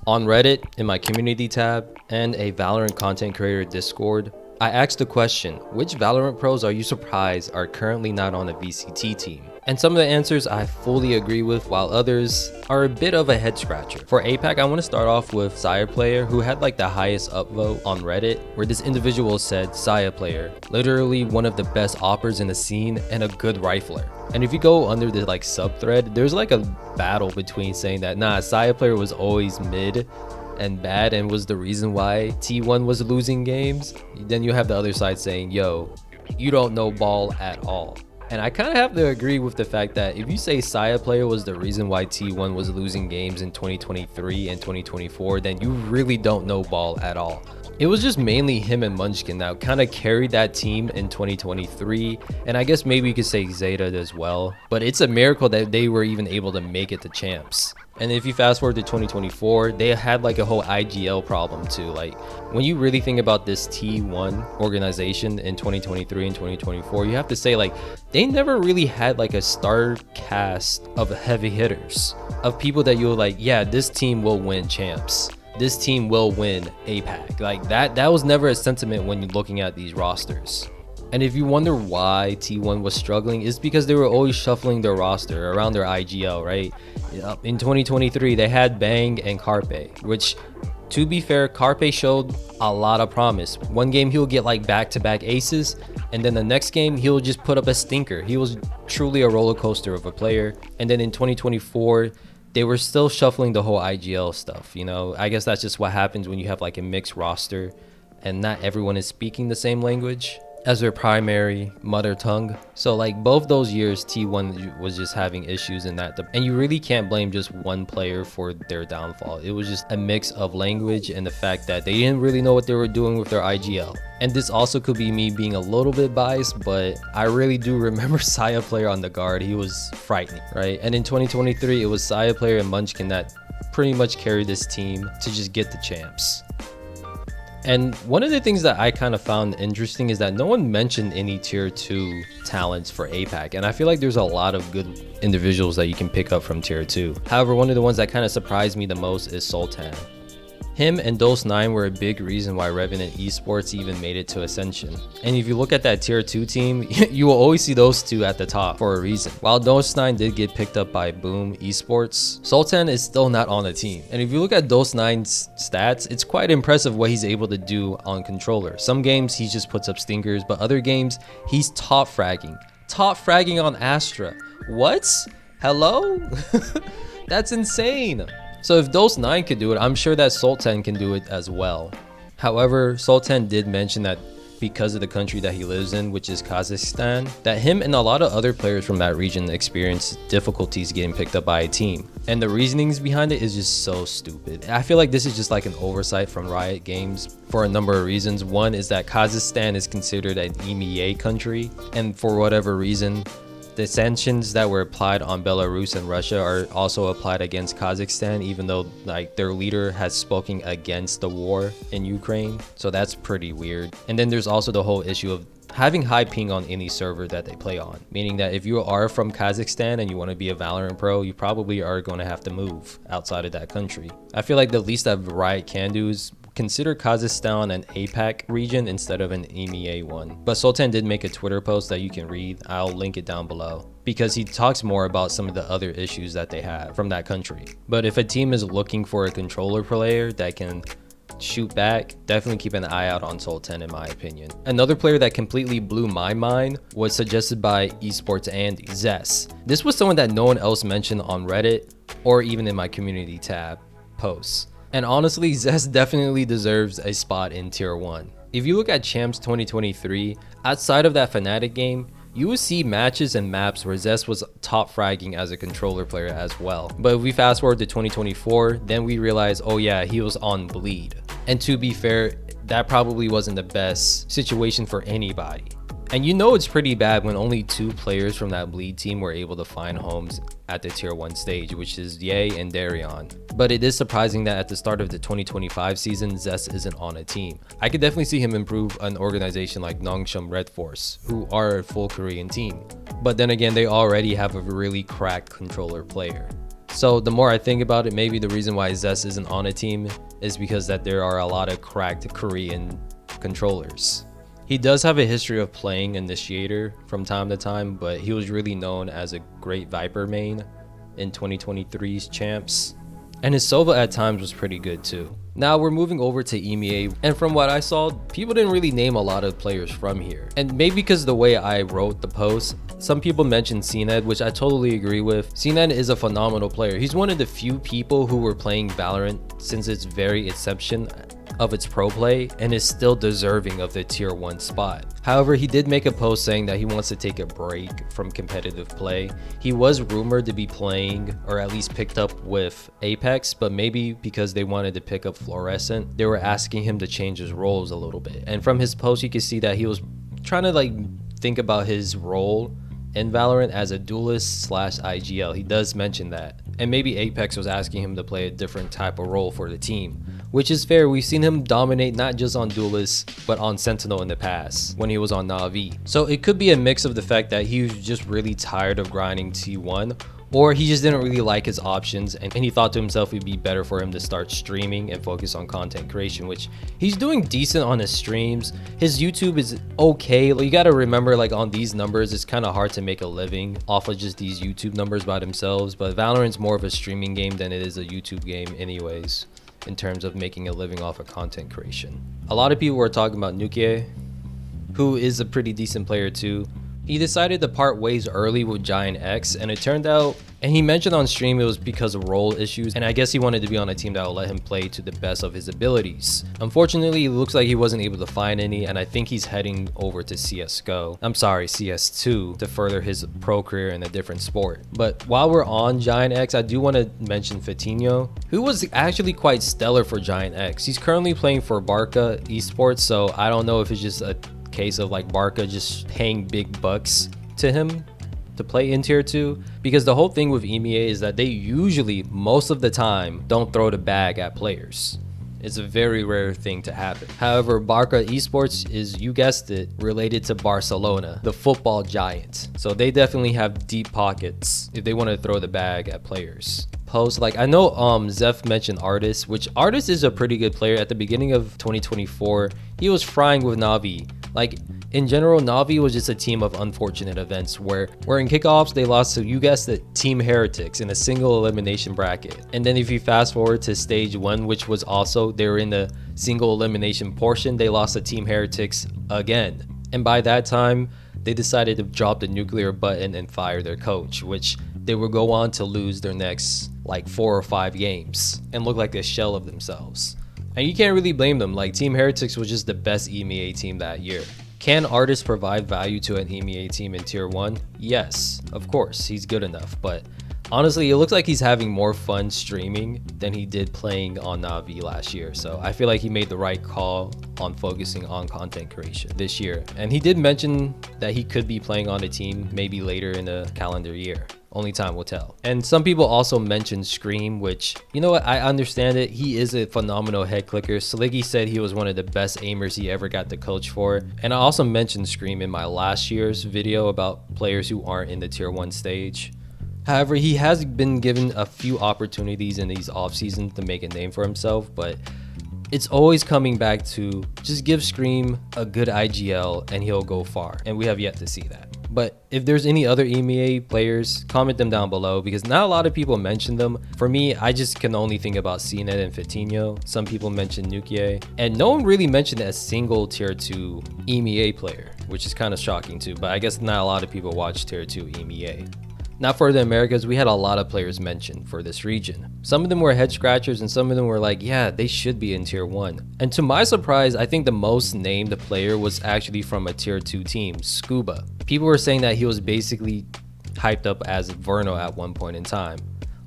On Reddit, in my community tab, and a Valorant content creator Discord, I asked the question, which Valorant pros are you surprised are currently not on a VCT team? And some of the answers I fully agree with, while others are a bit of a head scratcher. For APAC, I want to start off with Saya Player, who had like the highest upvote on Reddit, where this individual said, Saya Player, literally one of the best oppers in the scene and a good rifler. And if you go under the like subthread, there's like a battle between saying that, nah, Saya Player was always mid and bad and was the reason why T1 was losing games. Then you have the other side saying, yo, you don't know ball at all. And I kind of have to agree with the fact that if you say Saya Player was the reason why T1 was losing games in 2023 and 2024, then you really don't know ball at all. It was just mainly him and Munchkin that kind of carried that team in 2023, and I guess maybe you could say Zeta as well, but it's a miracle that they were even able to make it to champs. And if you fast forward to 2024, they had like a whole IGL problem too. Like when you really think about this T1 organization in 2023 and 2024, you have to say like they never really had like a star cast of heavy hitters, of people that you're like, yeah, this team will win champs. This team will win APAC. Like that was never a sentiment when you're looking at these rosters. And if you wonder why T1 was struggling, it's because they were always shuffling their roster around their IGL, right? In 2023, they had Bang and Carpe, which, to be fair, Carpe showed a lot of promise. One game he'll get like back-to-back aces, and then the next game he'll just put up a stinker. He was truly a roller coaster of a player. And then in 2024, they were still shuffling the whole IGL stuff, you know? I guess that's just what happens when you have like a mixed roster and not everyone is speaking the same language as their primary mother tongue. So like both those years, T1 was just having issues in that, and you really can't blame just one player for their downfall. It was just a mix of language and the fact that they didn't really know what they were doing with their IGL. And this also could be me being a little bit biased, but I really do remember Saya Player on the guard. He was frightening, right? And in 2023, it was Saya Player and Munchkin that pretty much carried this team to just get the champs. And one of the things that I kind of found interesting is that no one mentioned any tier 2 talents for APAC. And I feel like there's a lot of good individuals that you can pick up from tier 2. However, one of the ones that kind of surprised me the most is Sultan. Him and Dose9 were a big reason why Revenant Esports even made it to Ascension. And if you look at that tier 2 team, you will always see those two at the top for a reason. While Dose9 did get picked up by Boom Esports, Sultan is still not on the team. And if you look at Dose9's stats, it's quite impressive what he's able to do on controller. Some games he just puts up stinkers, but other games he's top fragging. Top fragging on Astra. What? Hello? That's insane. So if Dose9 could do it, I'm sure that Sultan can do it as well. However, Sultan did mention that because of the country that he lives in, which is Kazakhstan, that him and a lot of other players from that region experienced difficulties getting picked up by a team. And the reasonings behind it is just so stupid. I feel like this is just like an oversight from Riot Games for a number of reasons. One is that Kazakhstan is considered an EMEA country, and for whatever reason, the sanctions that were applied on Belarus and Russia are also applied against Kazakhstan, even though like their leader has spoken against the war in Ukraine. So that's pretty weird. And then there's also the whole issue of having high ping on any server that they play on, meaning that if you are from Kazakhstan and you want to be a Valorant pro, you probably are going to have to move outside of that country. I feel like the least that Riot can do is consider Kazakhstan an APAC region instead of an EMEA one. But Sultan did make a Twitter post that you can read. I'll link it down below because he talks more about some of the other issues that they have from that country. But if a team is looking for a controller player that can shoot back, definitely keep an eye out on Sultan in my opinion. Another player that completely blew my mind was suggested by Esports Andy, Zess. This was someone that no one else mentioned on Reddit or even in my community tab posts. And honestly, Zess definitely deserves a spot in tier 1. If you look at Champs 2023, outside of that Fnatic game, you will see matches and maps where Zess was top fragging as a controller player as well. But if we fast forward to 2024, then we realize, oh yeah, he was on bleed. And to be fair, that probably wasn't the best situation for anybody. And you know it's pretty bad when only 2 players from that bleed team were able to find homes at the tier 1 stage, which is Ye and Darion. But it is surprising that at the start of the 2025 season, Zess isn't on a team. I could definitely see him improve an organization like Nongshim Red Force, who are a full Korean team. But then again, they already have a really cracked controller player. So the more I think about it, maybe the reason why Zest isn't on a team is because that there are a lot of cracked Korean controllers. He does have a history of playing Initiator from time to time, but he was really known as a great Viper main in 2023's champs. And his Sova at times was pretty good too. Now we're moving over to EMEA, and from what I saw, people didn't really name a lot of players from here. And maybe because the way I wrote the post, some people mentioned CNED, which I totally agree with. CNED is a phenomenal player. He's one of the few people who were playing Valorant since its very inception of its pro play and is still deserving of the tier 1 spot. However, he did make a post saying that he wants to take a break from competitive play. He was rumored to be playing, or at least picked up with Apex, but maybe because they wanted to pick up Fluorescent, they were asking him to change his roles a little bit. And from his post, you can see that he was trying to like think about his role in Valorant as a duelist / IGL. He does mention that. And maybe Apex was asking him to play a different type of role for the team, which is fair. We've seen him dominate not just on duelist, but on Sentinel in the past when he was on Na'Vi. So it could be a mix of the fact that he was just really tired of grinding T1, or he just didn't really like his options and he thought to himself it'd be better for him to start streaming and focus on content creation, which he's doing decent on his streams. His YouTube is okay. You got to remember, like, on these numbers, it's kind of hard to make a living off of just these YouTube numbers by themselves, but Valorant's more of a streaming game than it is a YouTube game anyways, in terms of making a living off of content creation. A lot of people were talking about Nukie, who is a pretty decent player too. He decided to part ways early with Giant X, and it turned out, and he mentioned on stream it was because of role issues, and I guess he wanted to be on a team that will let him play to the best of his abilities. Unfortunately, it looks like he wasn't able to find any, and I think he's heading over to CS2 to further his pro career in a different sport. But while we're on Giant X, I do want to mention Fatinho, who was actually quite stellar for Giant X. He's currently playing for Barca Esports, so I don't know if it's just a case of like Barca just paying big bucks to him to play in tier 2, because the whole thing with EMEA is that they usually, most of the time, don't throw the bag at players. It's a very rare thing to happen. However, Barca Esports is, you guessed it, related to Barcelona, the football giant. So they definitely have deep pockets if they want to throw the bag at players. Like, I know Zeph mentioned Artis, which Artis is a pretty good player. At the beginning of 2024, he was frying with Na'Vi. Like, in general, Na'Vi was just a team of unfortunate events where in kickoffs they lost to, you guessed it, Team Heretics in a single elimination bracket. And then if you fast forward to stage 1, which was also, they were in the single elimination portion, they lost to Team Heretics again. And by that time, they decided to drop the nuclear button and fire their coach, which they would go on to lose their next like 4 or 5 games and look like a shell of themselves. And you can't really blame them. Like, Team Heretics was just the best EMEA team that year. Can Artis provide value to an EMEA team in tier 1? Yes, of course, he's good enough, but honestly, it looks like he's having more fun streaming than he did playing on Na'Vi last year. So I feel like he made the right call on focusing on content creation this year. And he did mention that he could be playing on a team maybe later in the calendar year. Only time will tell. And some people also mentioned Scream, which, you know what, I understand it. He is a phenomenal head clicker. Sliggy said he was one of the best aimers he ever got to coach for. And I also mentioned Scream in my last year's video about players who aren't in the tier 1 stage. However, he has been given a few opportunities in these off seasons to make a name for himself, but it's always coming back to just give Scream a good IGL and he'll go far. And we have yet to see that. But if there's any other EMEA players, comment them down below, because not a lot of people mention them. For me, I just can only think about CNED and Fatinho. Some people mentioned Nukie, and no one really mentioned a single tier 2 EMEA player, which is kind of shocking too, but I guess not a lot of people watch tier 2 EMEA. Now for the Americas, we had a lot of players mentioned for this region. Some of them were head scratchers and some of them were like, yeah, they should be in tier 1. And to my surprise, I think the most named player was actually from a tier 2 team, Scuba. People were saying that he was basically hyped up as Verno at one point in time.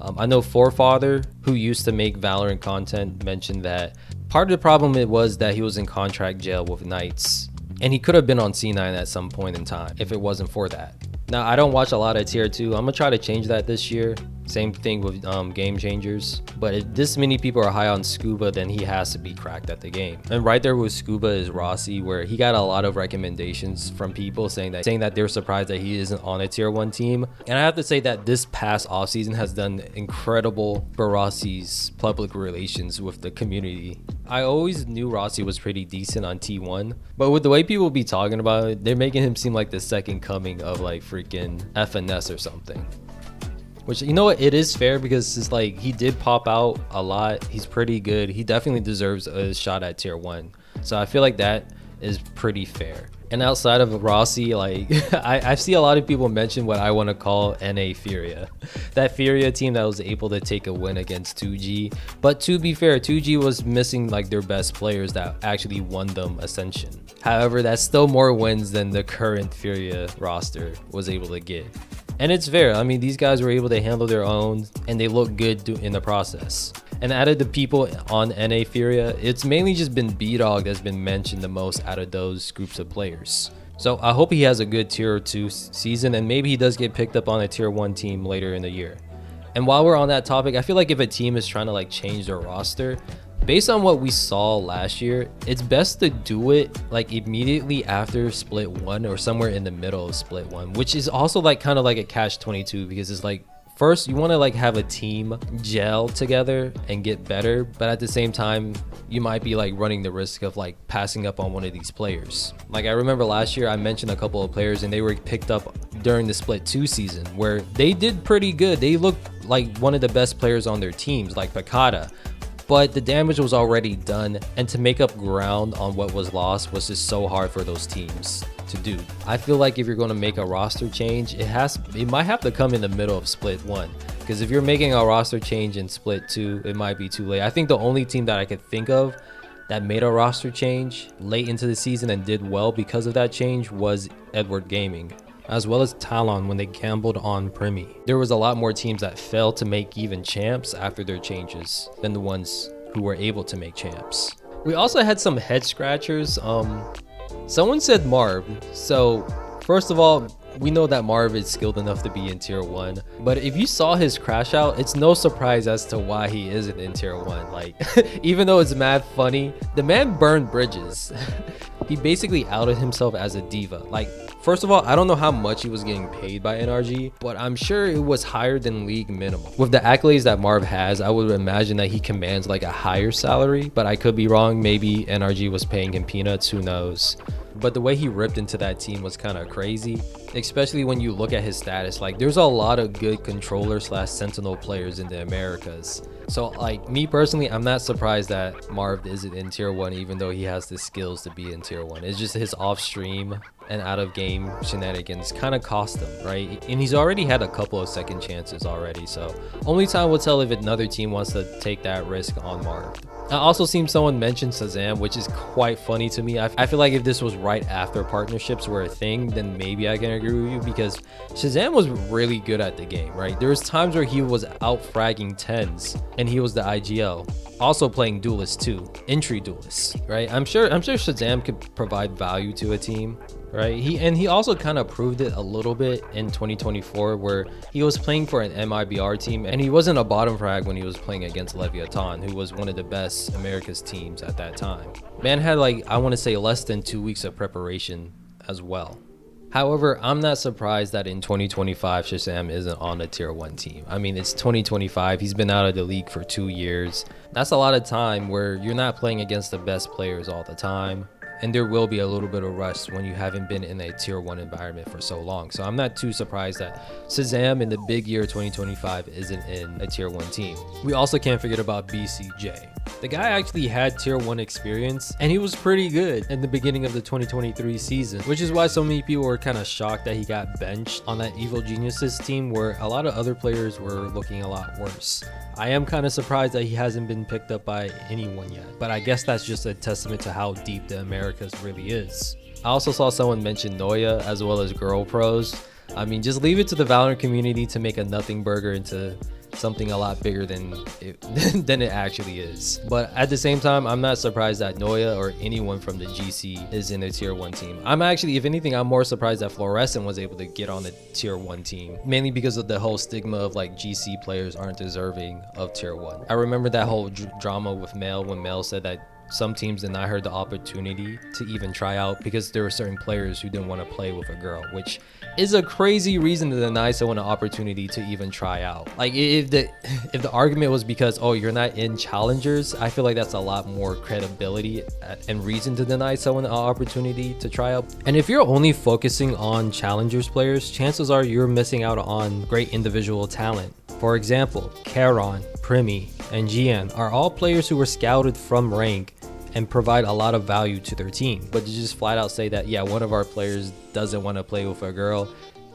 I know Forefather, who used to make Valorant content, mentioned that part of the problem it was that he was in contract jail with Knights, and he could have been on C9 at some point in time if it wasn't for that. Now, I don't watch a lot of tier 2. I'm gonna try to change that this year. Same thing with game changers. But if this many people are high on Scuba, then he has to be cracked at the game. And right there with Scuba is Rossi, where he got a lot of recommendations from people saying that they're surprised that he isn't on a tier 1 team. And I have to say that this past offseason has done incredible for Rossi's public relations with the community. I always knew Rossi was pretty decent on T1, but with the way people be talking about it, they're making him seem like the second coming of like freaking FNS or something. Which, you know what, it is fair because it's like he did pop out a lot. He's pretty good. He definitely deserves a shot at tier 1. So I feel like that is pretty fair. And outside of Rossi, like I see a lot of people mention what I want to call NA Furia. That Furia team that was able to take a win against 2G. But to be fair, 2G was missing like their best players that actually won them Ascension. However, that's still more wins than the current Furia roster was able to get. And it's fair. I mean, these guys were able to handle their own and they look good in the process. And out of the people on NA Furia, it's mainly just been B-Dog that's been mentioned the most out of those groups of players. So I hope he has a good tier 2 season and maybe he does get picked up on a tier 1 team later in the year. And while we're on that topic, I feel like if a team is trying to like change their roster, based on what we saw last year, it's best to do it like immediately after split 1 or somewhere in the middle of split 1, which is also like kind of like a catch-22 because it's like, first you want to like have a team gel together and get better, but at the same time you might be like running the risk of like passing up on one of these players. Like I remember last year I mentioned a couple of players and they were picked up during the split 2 season where they did pretty good. They looked like one of the best players on their teams, like Picada. But the damage was already done, and to make up ground on what was lost was just so hard for those teams to do. I feel like if you're going to make a roster change, it might have to come in the middle of split 1, because if you're making a roster change in split 2, it might be too late. I think the only team that I could think of that made a roster change late into the season and did well because of that change was Edward Gaming, as well as Talon when they gambled on Primi. There was a lot more teams that failed to make even champs after their changes than the ones who were able to make champs. We also had some head scratchers. Someone said Marv. So first of all, we know that Marv is skilled enough to be in tier 1, but if you saw his crash out, it's no surprise as to why he isn't in tier 1. Like, even though it's mad funny, the man burned bridges. He basically outed himself as a diva. Like, first of all, I don't know how much he was getting paid by NRG, but I'm sure it was higher than league minimum. With the accolades that Marv has, I would imagine that he commands like a higher salary, but I could be wrong. Maybe NRG was paying him peanuts, who knows. But the way he ripped into that team was kind of crazy, especially when you look at his status. Like, there's a lot of good controller / sentinel players in the Americas. So like me personally, I'm not surprised that Marv isn't in tier 1, even though he has the skills to be in tier 1. It's just his off stream and out of game shenanigans kind of cost him, right? And he's already had a couple of second chances already, so only time will tell if another team wants to take that risk on Marv. I also seen someone mention Shazam, which is quite funny to me. I feel like if this was right after partnerships were a thing, then maybe I can agree with you, because Shazam was really good at the game, right? There was times where he was out fragging 10s and he was the IGL. Also playing duelist too, entry duelist, right? I'm sure Shazam could provide value to a team, right? He also kind of proved it a little bit in 2024, where he was playing for an MIBR team and he wasn't a bottom frag when he was playing against Leviathan, who was one of the best America's teams at that time. Man had like, I want to say less than 2 weeks of preparation as well. However, I'm not surprised that in 2025 Shazam isn't on a tier 1 team. I mean, it's 2025. He's been out of the league for 2 years. That's a lot of time where you're not playing against the best players all the time. And there will be a little bit of rust when you haven't been in a tier 1 environment for so long. So I'm not too surprised that Shazam in the big year 2025 isn't in a tier 1 team. We also can't forget about BCJ. The guy actually had tier 1 experience and he was pretty good in the beginning of the 2023 season, which is why so many people were kind of shocked that he got benched on that Evil Geniuses team, where a lot of other players were looking a lot worse. I am kind of surprised that he hasn't been picked up by anyone yet, but I guess that's just a testament to how deep the Americas really is. I also saw someone mention Noya as well as Girl Pros. I mean, just leave it to the Valorant community to make a nothing burger into something a lot bigger than it, than it actually is. But at the same time, I'm not surprised that Noya or anyone from the GC is in a tier 1 team. I'm actually, if anything, I'm more surprised that Fluorescent was able to get on the tier 1 team, mainly because of the whole stigma of like GC players aren't deserving of tier 1. I remember that whole drama with Mel when Mel said that some teams denied her the opportunity to even try out because there were certain players who didn't want to play with a girl, which is a crazy reason to deny someone an opportunity to even try out. Like if the argument was because, oh, you're not in challengers, I feel like that's a lot more credibility and reason to deny someone an opportunity to try out. And if you're only focusing on challengers players, chances are you're missing out on great individual talent. For example, Karon, Primi, and GN are all players who were scouted from rank and provide a lot of value to their team. But to just flat out say that, yeah, one of our players doesn't want to play with a girl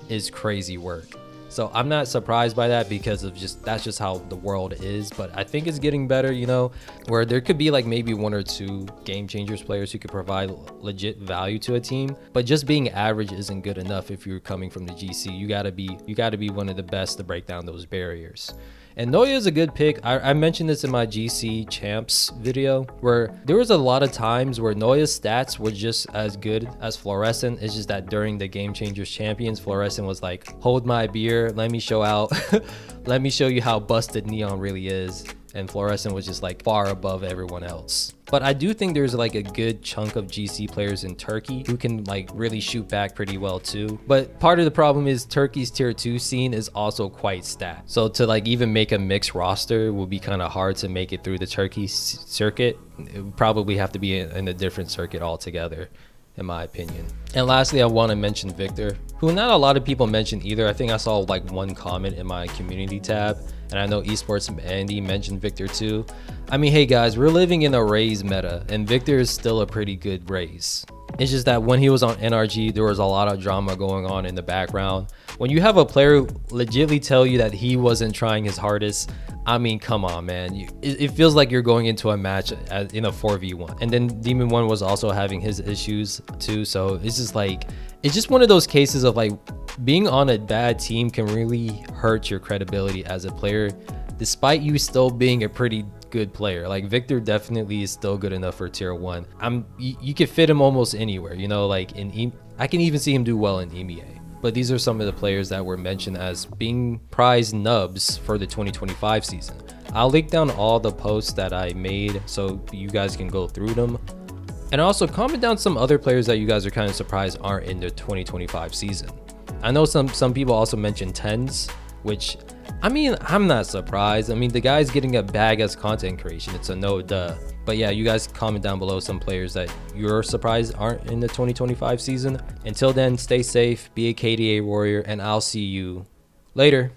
is crazy work. So I'm not surprised by that because of that's just how the world is. But I think it's getting better, you know, where there could be like maybe 1 or 2 game changers players who could provide legit value to a team. But just being average isn't good enough if you're coming from the GC. You gotta be one of the best to break down those barriers. And Noya is a good pick. I mentioned this in my GC champs video, where there was a lot of times where Noya's stats were just as good as Fluorescent. It's just that during the Game Changers Champions, Fluorescent was like, hold my beer, let me show out, let me show you how busted Neon really is. And Fluorescent was just like far above everyone else. But I do think there's like a good chunk of GC players in Turkey who can like really shoot back pretty well too. But part of the problem is Turkey's tier 2 scene is also quite stacked. So to like even make a mixed roster will be kind of hard to make it through the Turkey circuit. It would probably have to be in a different circuit altogether, in my opinion. And lastly, I want to mention Victor, who not a lot of people mention either. I think I saw like 1 comment in my community tab, and I know Esports Andy mentioned Victor too. I mean, hey guys, we're living in a Raze meta, and Victor is still a pretty good Raze. It's just that when he was on NRG, there was a lot of drama going on in the background. When you have a player legitimately tell you that he wasn't trying his hardest, I mean, come on, man. It feels like you're going into a match in a 4v1. And then Demon 1 was also having his issues too. So it's just like, it's just one of those cases of like being on a bad team can really hurt your credibility as a player, despite you still being a pretty good player. Like Victor definitely is still good enough for tier 1. You could fit him almost anywhere, you know, like I can even see him do well in EMEA. But these are some of the players that were mentioned as being prize nubs for the 2025 season. I'll link down all the posts that I made so you guys can go through them. And also comment down some other players that you guys are kind of surprised aren't in the 2025 season. I know some people also mentioned Tens, which, I mean, I'm not surprised. I mean, the guy's getting a bag as content creation. It's a no duh. But yeah, you guys comment down below some players that you're surprised aren't in the 2025 season. Until then, stay safe, be a KDA warrior, and I'll see you later.